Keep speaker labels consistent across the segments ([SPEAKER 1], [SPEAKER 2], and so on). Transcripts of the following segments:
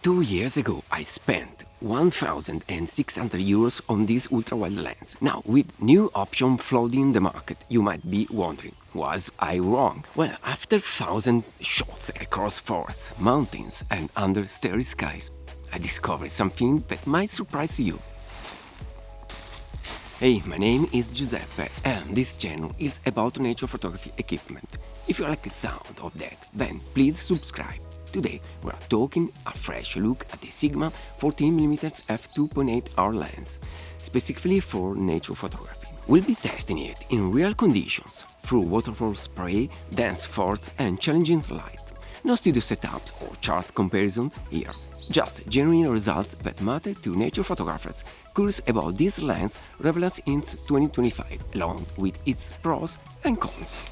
[SPEAKER 1] 2 years ago, I spent 1,600 euros on this ultra-wide lens. Now, with new option flooding the market, you might be wondering, was I wrong? Well, after 1,000 shots across forests, mountains and under starry skies, I discovered something that might surprise you. Hey, my name is Giuseppe and this channel is about nature photography equipment. If you like the sound of that, then please subscribe. Today we are taking a fresh look at the Sigma 14mm f2.8R lens, specifically for nature photography. We'll be testing it in real conditions, through waterfall spray, dense forests and challenging light. No studio setups or chart comparison here, just genuine results that matter to nature photographers curious about this lens relevance in 2025, along with its pros and cons.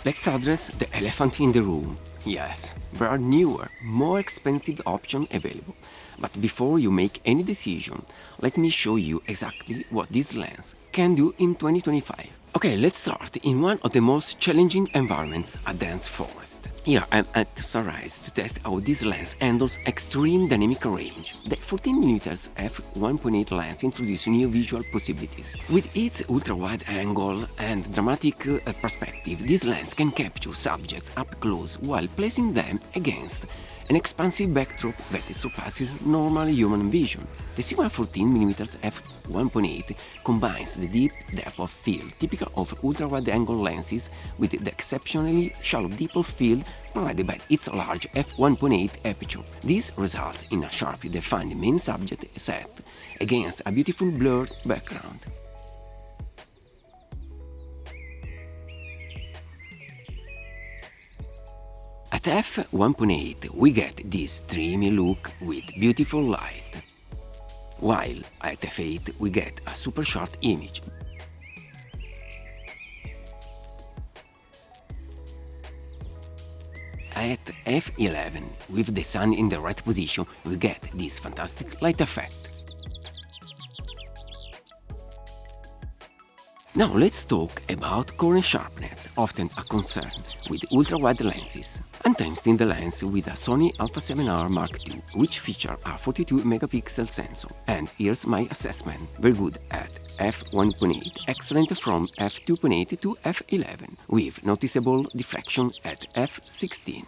[SPEAKER 1] Let's address the elephant in the room. Yes, there are newer, more expensive options available, but before you make any decision, let me show you exactly what this lens can do in 2025. Okay, let's start in one of the most challenging environments, a dense forest. Here I'm at sunrise to test how this lens handles extreme dynamic range. The 14mm f1.8 lens introduces new visual possibilities. With its ultra-wide angle and dramatic perspective, this lens can capture subjects up close while placing them against an expansive backdrop that surpasses normal human vision. The Sigma 14mm f1.8 combines the deep depth of field typical of ultra-wide-angle lenses with the exceptionally shallow depth of field provided by its large f1.8 aperture. This results in a sharply defined main subject set against a beautiful blurred background. At f1.8 we get this dreamy look with beautiful light, while at f8 we get a super short image. At f11, with the sun in the right position, we get this fantastic light effect. Now let's talk about corner sharpness, often a concern with ultra-wide lenses. I'm testing the lens with a Sony Alpha 7R Mark II, which features a 42-megapixel sensor. And here's my assessment. Very good at f1.8, excellent from f2.8 to f11, with noticeable diffraction at f16.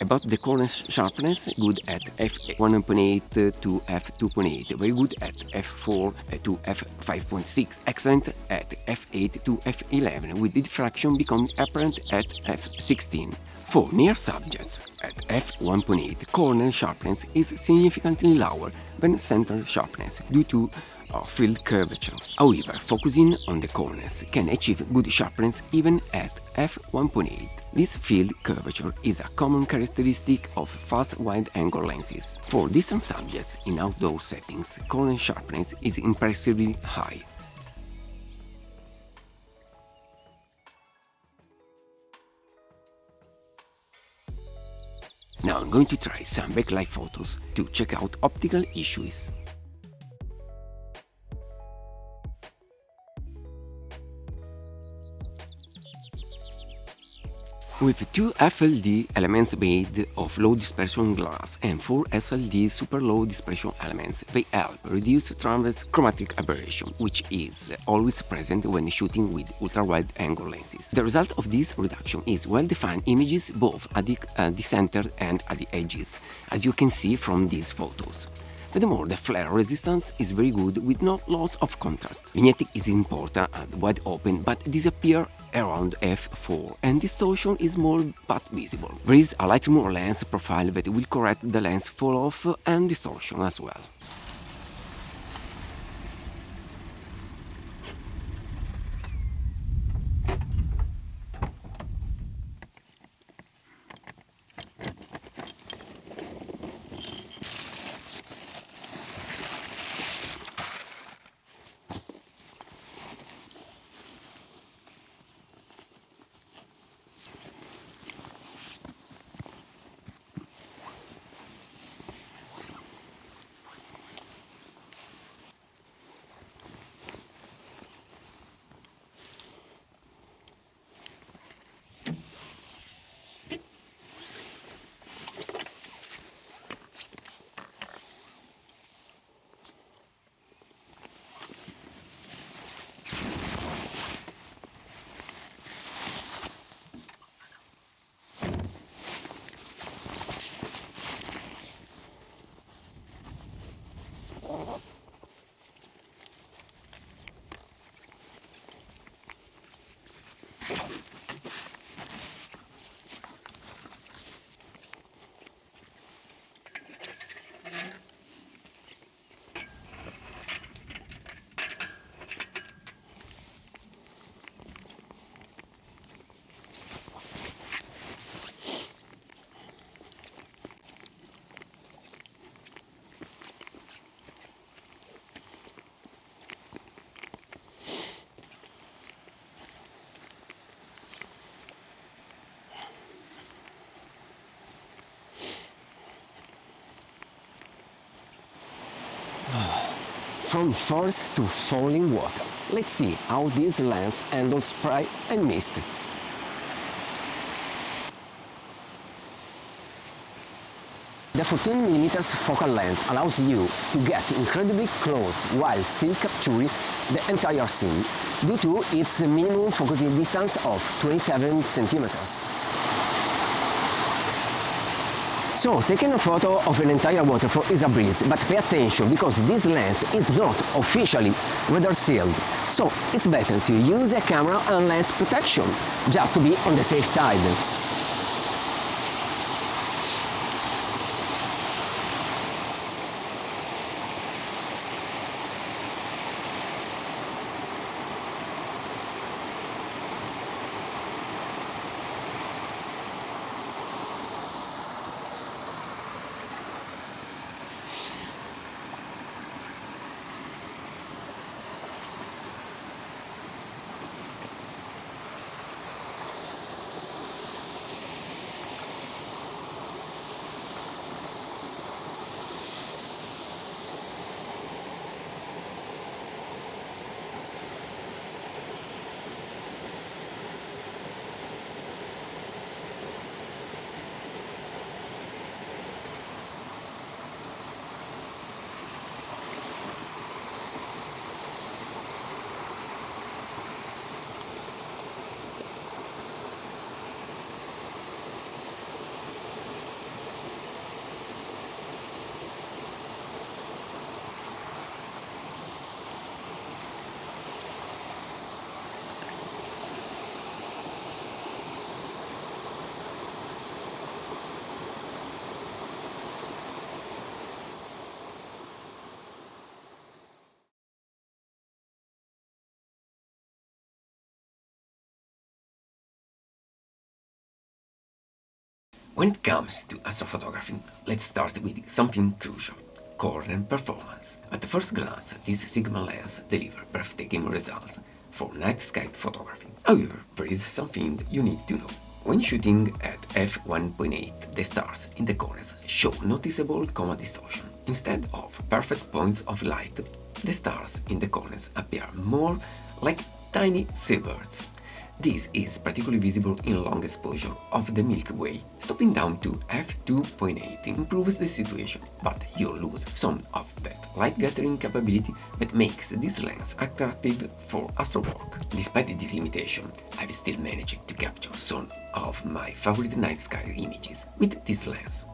[SPEAKER 1] About the corner sharpness, good at f1.8 to f2.8, very good at f4 to f5.6, excellent at f8 to f11, with diffraction becoming apparent at f16. For near subjects, at f1.8, corner sharpness is significantly lower than center sharpness due to field curvature. However, focusing on the corners can achieve good sharpness even at f1.8. This field curvature is a common characteristic of fast wide-angle lenses. For distant subjects in outdoor settings, corner sharpness is impressively high. Now I'm going to try some backlight photos to check out optical issues. With 2 FLD elements made of low dispersion glass and 4 SLD super low dispersion elements, they help reduce transverse chromatic aberration, which is always present when shooting with ultra-wide angle lenses. The result of this reduction is well-defined images both at the center and at the edges, as you can see from these photos. Furthermore, the flare resistance is very good with no loss of contrast. Vignetting is important and wide open but disappear around f4 and distortion is small but visible. There is a Lightroom lens profile that will correct the lens fall-off and distortion as well. from force to falling water. Let's see how this lens handles spray and mist. The 14mm focal length allows you to get incredibly close while still capturing the entire scene due to its minimum focusing distance of 27 centimeters. So, taking a photo of an entire waterfall is a breeze, but pay attention because this lens is not officially weather sealed. So, it's better to use a camera and lens protection just to be on the safe side. When it comes to astrophotography, let's start with something crucial: corner performance. At the first glance, this Sigma lens delivers breathtaking results for night sky photography. However, there is something you need to know. When shooting at f1.8, the stars in the corners show noticeable coma distortion. Instead of perfect points of light, the stars in the corners appear more like tiny seabirds. This is particularly visible in long exposure of the Milky Way. Stopping down to f2.8 improves the situation, but you lose some of that light-gathering capability that makes this lens attractive for astro work. Despite this limitation, I've still managed to capture some of my favorite night sky images with this lens.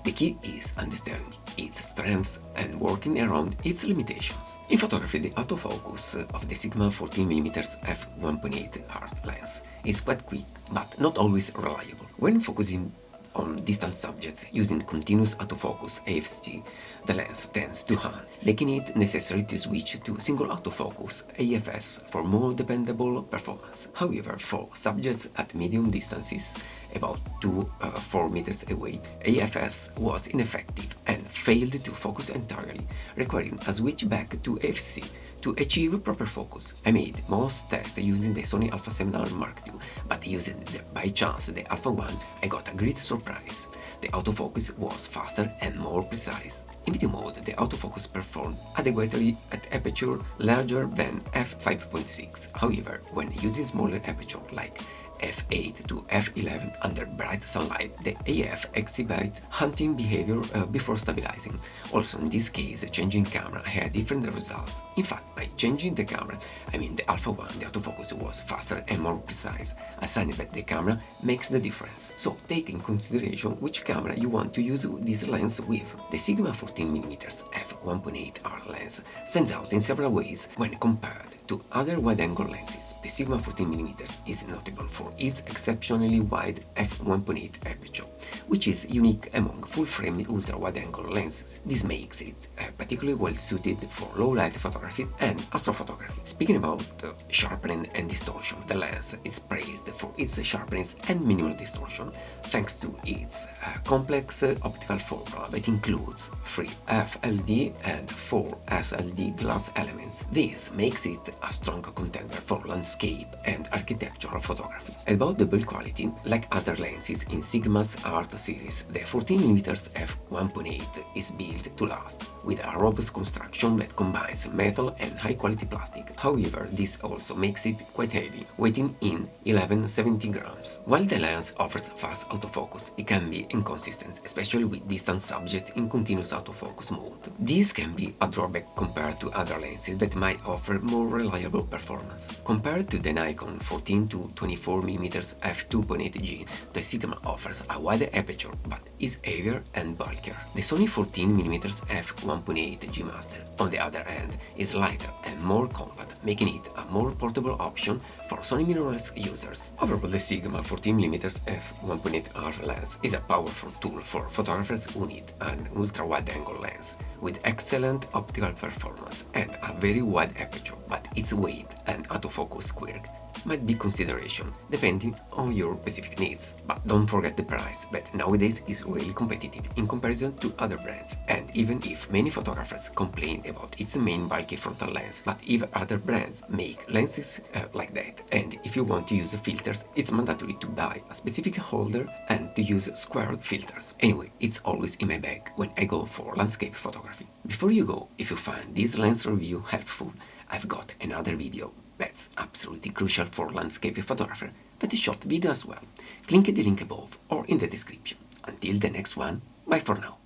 [SPEAKER 1] The key is understanding its strengths and working around its limitations. In photography, the autofocus of the Sigma 14mm f1.8 art lens is quite quick, but not always reliable. When focusing on distant subjects using continuous autofocus AFC, the lens tends to hang, making it necessary to switch to single autofocus AFS for more dependable performance. However, for subjects at medium distances, about 4 meters away, AFS was ineffective and failed to focus entirely, requiring a switch back to AFC to achieve proper focus. I made most tests using the Sony Alpha 7R Mark II, but using by chance the Alpha 1, I got a great surprise. The autofocus was faster and more precise. In video mode, the autofocus performed adequately at aperture larger than f5.6. However, when using smaller aperture like f8 to f11 under bright sunlight, the AF exhibit hunting behavior before stabilizing. Also, in this case, changing camera had different results. In fact, by changing the camera, the Alpha 1, the autofocus was faster and more precise, a sign that the camera makes the difference. So, take in consideration which camera you want to use this lens with. The Sigma 14mm f1.8R lens stands out in several ways when compared to other wide-angle lenses. The Sigma 14mm is notable for its exceptionally wide f1.8 aperture, which is unique among full-frame ultra-wide-angle lenses. This makes it particularly well-suited for low-light photography and astrophotography. Speaking about sharpening and distortion, the lens is praised for its sharpness and minimal distortion, thanks to its complex optical formula that includes 3 FLD and 4 SLD glass elements. This makes it a strong contender for landscape and architectural photography. About the build quality, like other lenses in Sigma's art smart series, the 14mm f1.8 is built to last, with a robust construction that combines metal and high-quality plastic. However, this also makes it quite heavy, weighing in 1170 grams. While the lens offers fast autofocus, it can be inconsistent, especially with distant subjects in continuous autofocus mode. This can be a drawback compared to other lenses that might offer more reliable performance. Compared to the Nikon 14 to 24mm f2.8G, the Sigma offers a wider aperture but is heavier and bulkier. The Sony 14mm f1.8G Master, on the other hand, is lighter and more compact, making it a more portable option for Sony mirrorless users. Overall, the Sigma 14mm f1.8R lens is a powerful tool for photographers who need an ultra-wide-angle lens with excellent optical performance and a very wide aperture, but its weight and autofocus quirk might be consideration, depending on your specific needs. But don't forget the price, that nowadays is really competitive in comparison to other brands, and even if many photographers complain about its main bulky frontal lens, but even other brands make lenses like that, and if you want to use filters, it's mandatory to buy a specific holder and to use squared filters. Anyway, it's always in my bag when I go for landscape photography. Before you go, if you find this lens review helpful, I've got another video that's absolutely crucial for landscape photographer, but a short video as well. Click the link above or in the description. Until the next one, bye for now.